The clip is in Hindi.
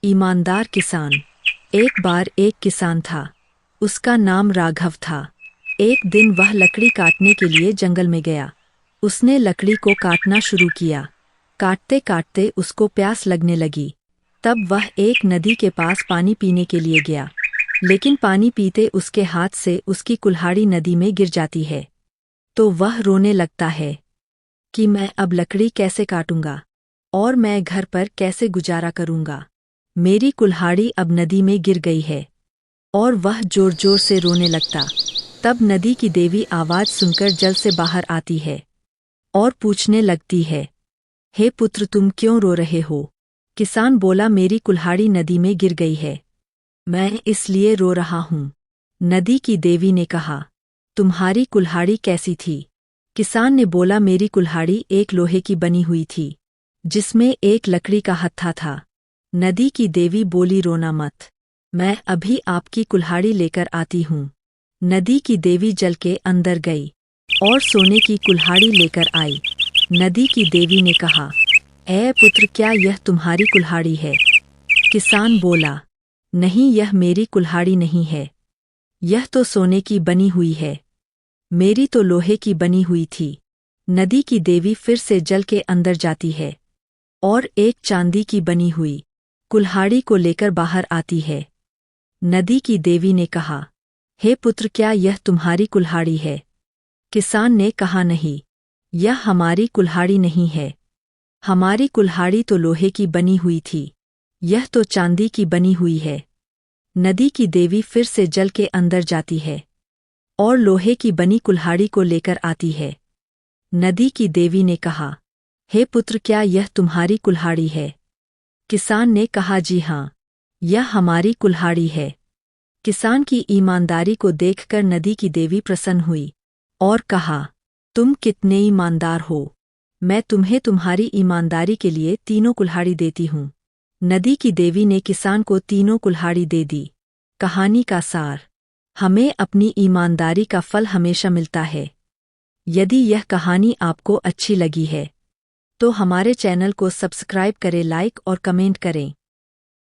ईमानदार किसान। एक बार एक किसान था। उसका नाम राघव था। एक दिन वह लकड़ी काटने के लिए जंगल में गया। उसने लकड़ी को काटना शुरू किया। काटते काटते उसको प्यास लगने लगी। तब वह एक नदी के पास पानी पीने के लिए गया। लेकिन पानी पीते उसके हाथ से उसकी कुल्हाड़ी नदी में गिर जाती है। तो वह रोने लगता है कि मैं अब लकड़ी कैसे काटूंगा और मैं घर पर कैसे गुजारा करूंगा। मेरी कुल्हाड़ी अब नदी में गिर गई है। और वह जोर जोर से रोने लगता। तब नदी की देवी आवाज सुनकर जल से बाहर आती है और पूछने लगती है, हे पुत्र, तुम क्यों रो रहे हो? किसान बोला, मेरी कुल्हाड़ी नदी में गिर गई है, मैं इसलिए रो रहा हूँ। नदी की देवी ने कहा, तुम्हारी कुल्हाड़ी कैसी थी? किसान ने बोला, मेरी कुल्हाड़ी एक लोहे की बनी हुई थी जिसमें एक लकड़ी का हत्था था। नदी की देवी बोली, रोना मत, मैं अभी आपकी कुल्हाड़ी लेकर आती हूँ। नदी की देवी जल के अंदर गई और सोने की कुल्हाड़ी लेकर आई। नदी की देवी ने कहा, ऐ पुत्र, क्या यह तुम्हारी कुल्हाड़ी है? किसान बोला, नहीं, यह मेरी कुल्हाड़ी नहीं है, यह तो सोने की बनी हुई है, मेरी तो लोहे की बनी हुई थी। नदी की देवी फिर से जल के अंदर जाती है और एक चांदी की बनी हुई कुल्हाड़ी को लेकर बाहर आती है। नदी की देवी ने कहा, हे पुत्र, क्या यह तुम्हारी कुल्हाड़ी है? किसान ने कहा, नहीं, यह हमारी कुल्हाड़ी नहीं है, हमारी कुल्हाड़ी तो लोहे की बनी हुई थी, यह तो चांदी की बनी हुई है। नदी की देवी फिर से जल के अंदर जाती है और लोहे की बनी कुल्हाड़ी को लेकर आती है। नदी की देवी ने कहा, हे पुत्र, क्या यह तुम्हारी कुल्हाड़ी है? किसान ने कहा, जी हाँ, यह हमारी कुल्हाड़ी है। किसान की ईमानदारी को देखकर नदी की देवी प्रसन्न हुई और कहा, तुम कितने ईमानदार हो, मैं तुम्हें तुम्हारी ईमानदारी के लिए तीनों कुल्हाड़ी देती हूँ। नदी की देवी ने किसान को तीनों कुल्हाड़ी दे दी। कहानी का सार, हमें अपनी ईमानदारी का फल हमेशा मिलता है। यदि यह कहानी आपको अच्छी लगी है तो हमारे चैनल को सब्सक्राइब करें, लाइक और कमेंट करें।